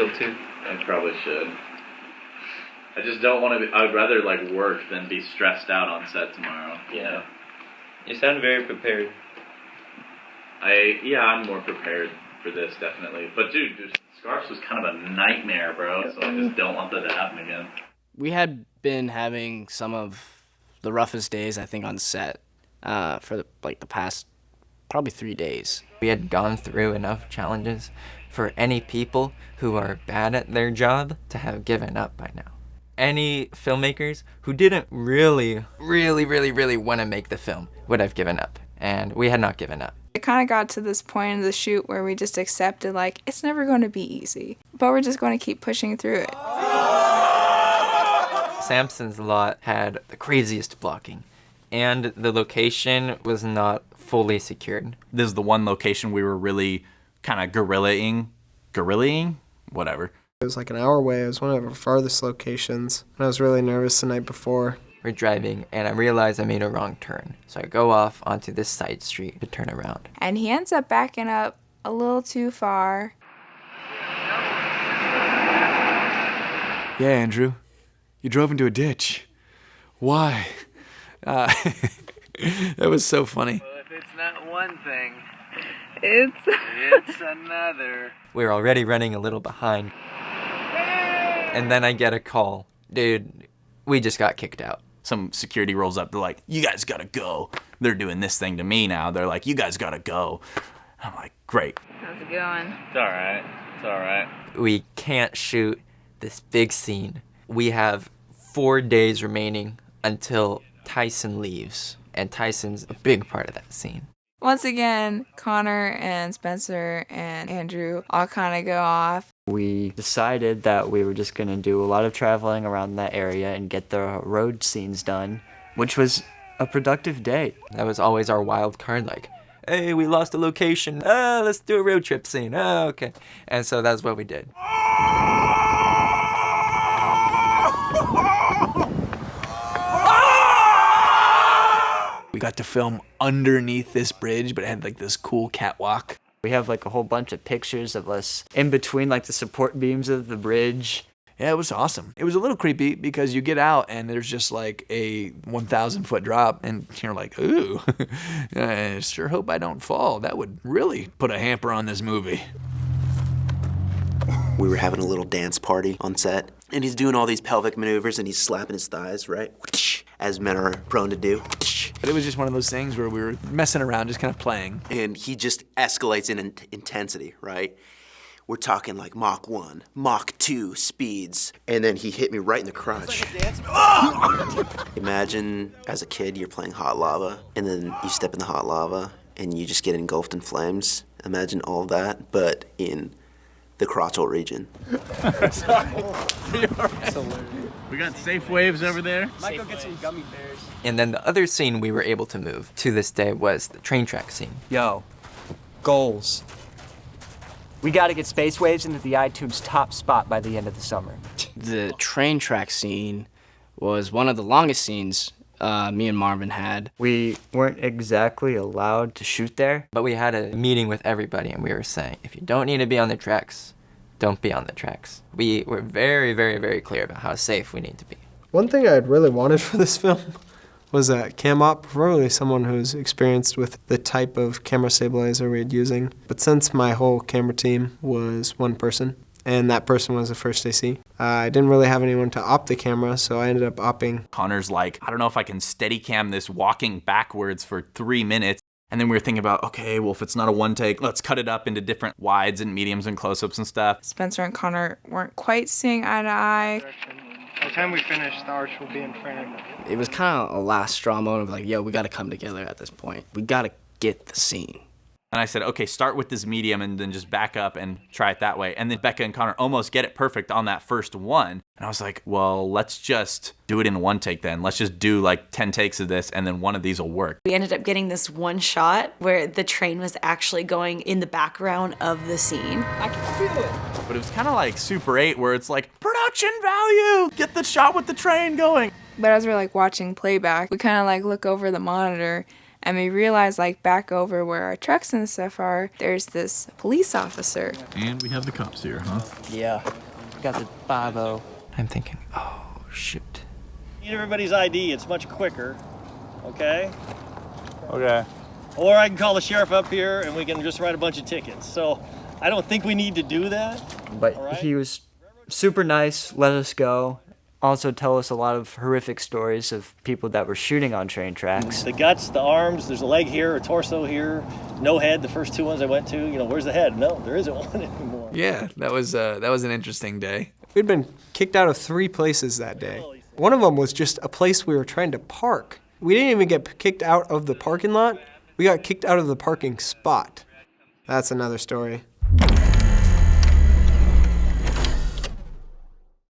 chill too? I probably should. I just don't want to be, I'd rather like work than be stressed out on set tomorrow. Yeah. You sound very prepared. I'm more prepared for this, definitely. But dude, Scarfs was kind of a nightmare, bro, so I just don't want that to happen again. We had been having some of the roughest days, I think, on set for the past probably 3 days. We had gone through enough challenges for any people who are bad at their job to have given up by now. Any filmmakers who didn't really want to make the film would have given up, and we had not given up. It kind of got to this point in the shoot where we just accepted, like, it's never going to be easy, but we're just going to keep pushing through it. Samson's lot had the craziest blocking, and the location was not fully secured. This is the one location we were really kind of guerrillaing, whatever. It was like an hour away. It was one of our farthest locations, and I was really nervous the night before. We're driving, and I realized I made a wrong turn, so I go off onto this side street to turn around. And he ends up backing up a little too far. Yeah, Andrew, you drove into a ditch. Why? That was so funny. Well, if it's not one thing, It's another. We were already running a little behind. And then I get a call. Dude, we just got kicked out. Some security rolls up. They're like, you guys gotta go. They're doing this thing to me now. They're like, you guys gotta go. I'm like, great. How's it going? It's alright. It's alright. We can't shoot this big scene. We have 4 days remaining until Tyson leaves. And Tyson's a big part of that scene. Once again, Connor and Spencer and Andrew all kind of go off. We decided that we were just going to do a lot of traveling around that area and get the road scenes done, which was a productive day. That was always our wild card, like, hey, we lost a location. Let's do a road trip scene. Okay. And so that's what we did. We got to film underneath this bridge, but it had like this cool catwalk. We have like a whole bunch of pictures of us in between like the support beams of the bridge. Yeah, it was awesome. It was a little creepy because you get out and there's just like a 1,000-foot drop and you're like, ooh, I sure hope I don't fall. That would really put a hamper on this movie. We were having a little dance party on set, and he's doing all these pelvic maneuvers and he's slapping his thighs, right? As men are prone to do. But it was just one of those things where we were messing around, just kind of playing. And he just escalates in intensity, right? We're talking like Mach 1, Mach 2 speeds. And then he hit me right in the crotch. Imagine as a kid you're playing hot lava, and then you step in the hot lava and you just get engulfed in flames. Imagine all that, but in the crotchal region. We got safe waves over there. Might go get some gummy bears. And then the other scene we were able to move to this day was the train track scene. Yo, goals. We got to get Space Waves into the iTunes top spot by the end of the summer. The train track scene was one of the longest scenes me and Marvin had. We weren't exactly allowed to shoot there, but we had a meeting with everybody and we were saying, if you don't need to be on the tracks, don't be on the tracks. We were very, very, very clear about how safe we need to be. One thing I had really wanted for this film was a cam op, preferably someone who's experienced with the type of camera stabilizer we had using. But since my whole camera team was one person, and that person was the first AC, I didn't really have anyone to op the camera, so I ended up opping. Connor's like, I don't know if I can steady cam this walking backwards for 3 minutes. And then we were thinking about, okay, well, if it's not a one take, let's cut it up into different wides and mediums and close-ups and stuff. Spencer and Connor weren't quite seeing eye to eye. By the time we finish, the arch will be in frame. It was kind of a last straw moment of like, yo, we got to come together at this point. We got to get the scene. And I said, okay, start with this medium and then just back up and try it that way. And then Becca and Connor almost get it perfect on that first one. And I was like, well, let's just do it in one take then. Let's just do like 10 takes of this and then one of these will work. We ended up getting this one shot where the train was actually going in the background of the scene. I can feel it. But it was kind of like Super 8 where it's like, production value! Get the shot with the train going. But as we're like watching playback, we kind of like look over the monitor And we realized, like, back over where our trucks and stuff are, there's this police officer. And we have the cops here, huh? Yeah. Got the 5-0. I'm thinking, oh, shoot. Need everybody's ID. It's much quicker. Okay? Okay. Or I can call the sheriff up here and we can just write a bunch of tickets. So I don't think we need to do that. But he was super nice, let us go. Also tell us a lot of horrific stories of people that were shooting on train tracks. The guts, the arms, there's a leg here, a torso here, no head. The first 2 ones I went to, you know, where's the head? No, there isn't one anymore. Yeah, that was an interesting day. We'd been kicked out of 3 places that day. One of them was just a place we were trying to park. We didn't even get kicked out of the parking lot. We got kicked out of the parking spot. That's another story.